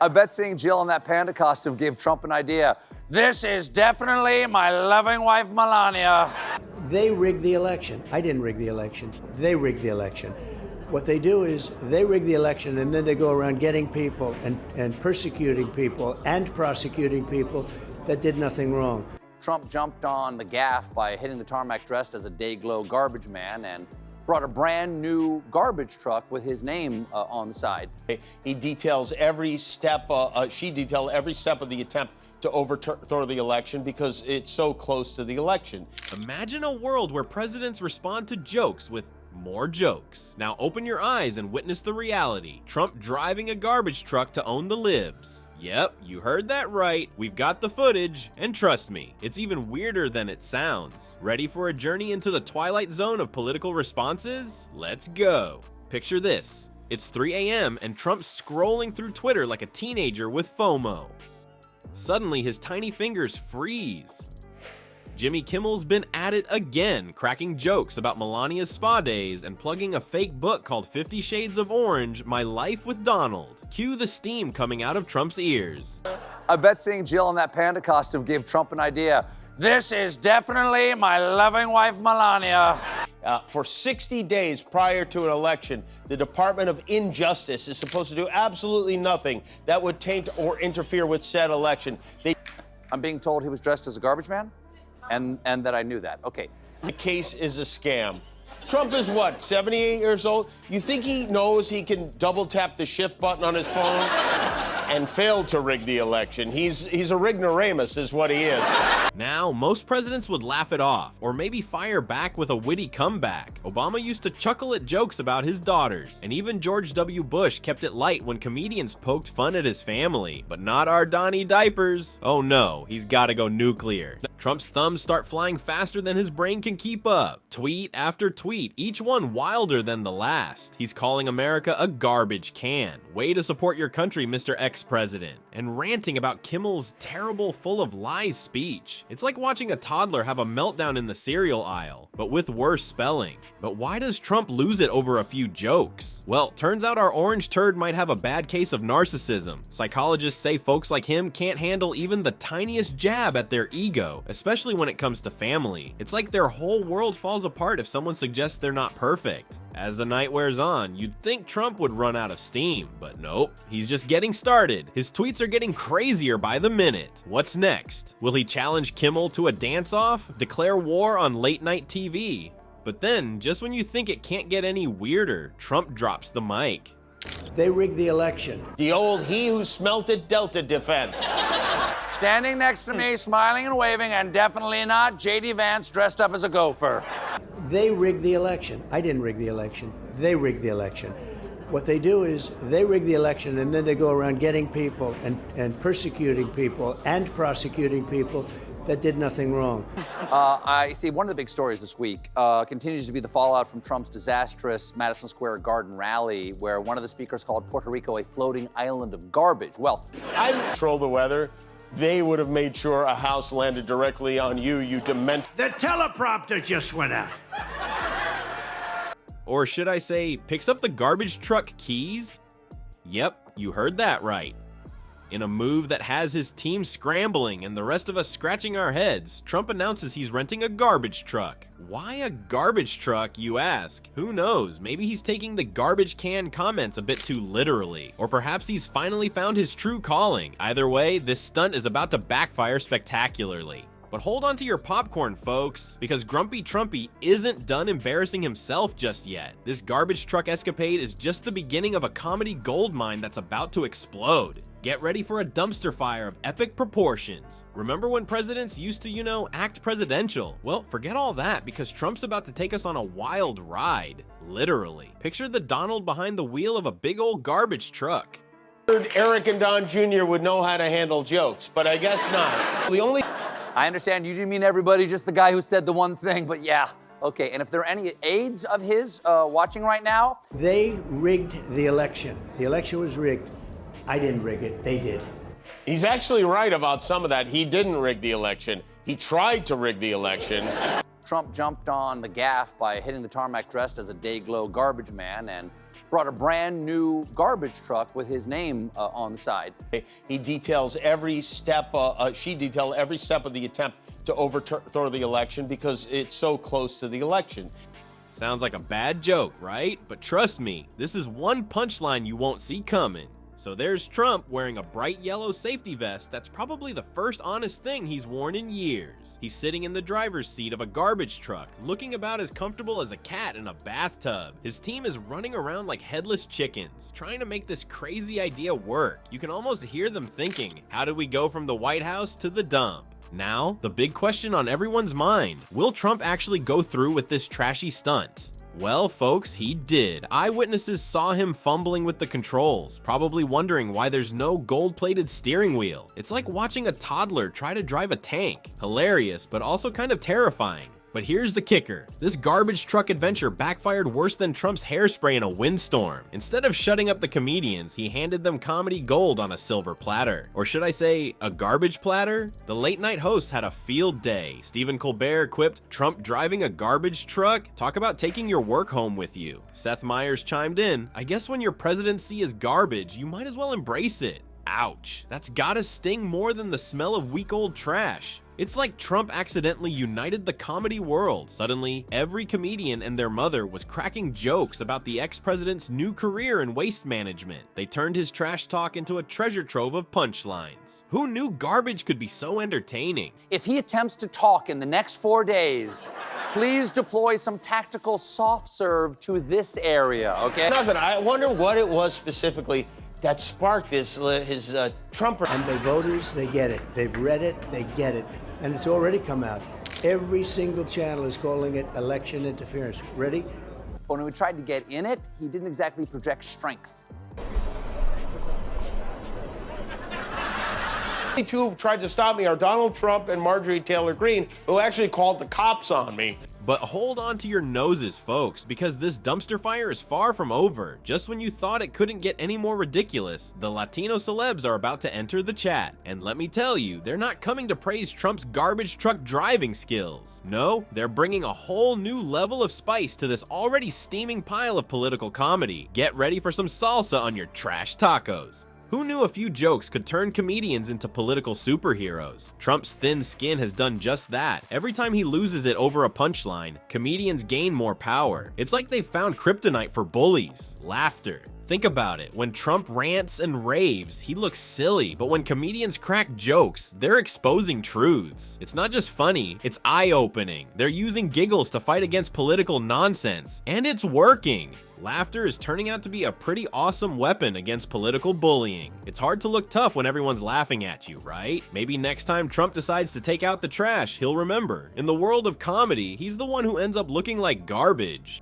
I bet seeing Jill in that panda costume gave Trump an idea. This is definitely my loving wife, Melania. They rigged the election. I didn't rig the election. They rigged the election. What they do is they rig the election and then they go around getting people and persecuting people and prosecuting people that did nothing wrong. Trump jumped on the gaffe by hitting the tarmac dressed as a Day-Glow garbage man and brought a brand new garbage truck with his name on the side. He details every step, she detailed every step of the attempt to overthrow the election because it's so close to the election. Imagine a world where presidents respond to jokes with more jokes. Now open your eyes and witness the reality. Trump driving a garbage truck to own the libs. Yep, you heard that right. We've got the footage, and trust me, it's even weirder than it sounds. Ready for a journey into the twilight zone of political responses? Let's go. Picture this. It's 3 a.m. and Trump's scrolling through Twitter like a teenager with FOMO. Suddenly, his tiny fingers freeze. Jimmy Kimmel's been at it again, cracking jokes about Melania's spa days and plugging a fake book called 50 Shades of Orange, My Life with Donald. Cue the steam coming out of Trump's ears. I bet seeing Jill in that panda costume gave Trump an idea. This is definitely my loving wife, Melania. For 60 days prior to an election, the Department of Injustice is supposed to do absolutely nothing that would taint or interfere with said election. I'm being told he was dressed as a garbage man? And that I knew that. Okay. The case is a scam. Trump is what, 78 years old? You think he knows he can double tap the shift button on his phone and fail to rig the election? He's a rignoramus is what he is. Now, most presidents would laugh it off, or maybe fire back with a witty comeback. Obama used to chuckle at jokes about his daughters, and even George W. Bush kept it light when comedians poked fun at his family. But not our Donnie Diapers. Oh no, he's gotta go nuclear. Trump's thumbs start flying faster than his brain can keep up. Tweet after tweet, each one wilder than the last. He's calling America a garbage can. Way to support your country, Mr. Ex-President. And ranting about Kimmel's terrible, full of lies speech. It's like watching a toddler have a meltdown in the cereal aisle, but with worse spelling. But why does Trump lose it over a few jokes? Well, turns out our orange turd might have a bad case of narcissism. Psychologists say folks like him can't handle even the tiniest jab at their ego, especially when it comes to family. It's like their whole world falls apart if someone suggests they're not perfect. As the night wears on, you'd think Trump would run out of steam, but nope, he's just getting started. His tweets are getting crazier by the minute. What's next? Will he challenge Kimmel to a dance-off? Declare war on late-night TV? But then, just when you think it can't get any weirder, Trump drops the mic. They rigged the election. The old he who smelt it dealt it defense. Standing next to me, smiling and waving, and definitely not J.D. Vance dressed up as a gopher. They rigged the election. I didn't rig the election. They rigged the election. What they do is they rig the election and then they go around getting people and persecuting people and prosecuting people that did nothing wrong. I see one of the big stories this week continues to be the fallout from Trump's disastrous Madison Square Garden rally, where one of the speakers called Puerto Rico a floating island of garbage. Well, I control the weather. They would have made sure a house landed directly on you, you dement. The teleprompter just went out. Or should I say, picks up the garbage truck keys? Yep, you heard that right. In a move that has his team scrambling and the rest of us scratching our heads, Trump announces he's renting a garbage truck. Why a garbage truck, you ask? Who knows? Maybe he's taking the garbage can comments a bit too literally. Or perhaps he's finally found his true calling. Either way, this stunt is about to backfire spectacularly. But hold on to your popcorn, folks, because Grumpy Trumpy isn't done embarrassing himself just yet. This garbage truck escapade is just the beginning of a comedy goldmine that's about to explode. Get ready for a dumpster fire of epic proportions. Remember when presidents used to, act presidential? Well, forget all that because Trump's about to take us on a wild ride. Literally. Picture the Donald behind the wheel of a big old garbage truck. Eric and Don Jr. would know how to handle jokes, but I guess not. The only I understand you didn't mean everybody, just the guy who said the one thing, but yeah. Okay, and if there are any aides of his watching right now? They rigged the election. The election was rigged. I didn't rig it, they did. He's actually right about some of that. He didn't rig the election. He tried to rig the election. Trump jumped on the gaffe by hitting the tarmac dressed as a Day-Glow garbage man and brought a brand new garbage truck with his name on the side. He details every step, she detailed every step of the attempt to overthrow the election because it's so close to the election. Sounds like a bad joke, right? But trust me, this is one punchline you won't see coming. So there's Trump wearing a bright yellow safety vest that's probably the first honest thing he's worn in years. He's sitting in the driver's seat of a garbage truck, looking about as comfortable as a cat in a bathtub. His team is running around like headless chickens, trying to make this crazy idea work. You can almost hear them thinking, how did we go from the White House to the dump? Now, the big question on everyone's mind, will Trump actually go through with this trashy stunt? Well, folks, he did. Eyewitnesses saw him fumbling with the controls, probably wondering why there's no gold-plated steering wheel. It's like watching a toddler try to drive a tank. Hilarious, but also kind of terrifying. But here's the kicker. This garbage truck adventure backfired worse than Trump's hairspray in a windstorm. Instead of shutting up the comedians, he handed them comedy gold on a silver platter. Or should I say, a garbage platter? The late night host had a field day. Stephen Colbert quipped, "Trump driving a garbage truck? Talk about taking your work home with you." Seth Meyers chimed in, "I guess when your presidency is garbage, you might as well embrace it." Ouch, that's gotta sting more than the smell of week-old trash. It's like Trump accidentally united the comedy world. Suddenly, every comedian and their mother was cracking jokes about the ex-president's new career in waste management. They turned his trash talk into a treasure trove of punchlines. Who knew garbage could be so entertaining? If he attempts to talk in the next 4 days, please deploy some tactical soft serve to this area, okay? Nothing. I wonder what it was specifically that sparked this, his Trumper. And the voters, they get it. They've read it, they get it. And it's already come out. Every single channel is calling it election interference. Ready? When we tried to get in it, he didn't exactly project strength. The two who tried to stop me are Donald Trump and Marjorie Taylor Greene, who actually called the cops on me. But hold on to your noses, folks, because this dumpster fire is far from over. Just when you thought it couldn't get any more ridiculous, the Latino celebs are about to enter the chat. And let me tell you, they're not coming to praise Trump's garbage truck driving skills. No, they're bringing a whole new level of spice to this already steaming pile of political comedy. Get ready for some salsa on your trash tacos. Who knew a few jokes could turn comedians into political superheroes? Trump's thin skin has done just that. Every time he loses it over a punchline, comedians gain more power. It's like they've found kryptonite for bullies: laughter. Think about it. When Trump rants and raves, he looks silly, but when comedians crack jokes, they're exposing truths. It's not just funny, it's eye-opening. They're using giggles to fight against political nonsense, and it's working. Laughter is turning out to be a pretty awesome weapon against political bullying. It's hard to look tough when everyone's laughing at you, right? Maybe next time Trump decides to take out the trash, he'll remember. In the world of comedy, he's the one who ends up looking like garbage.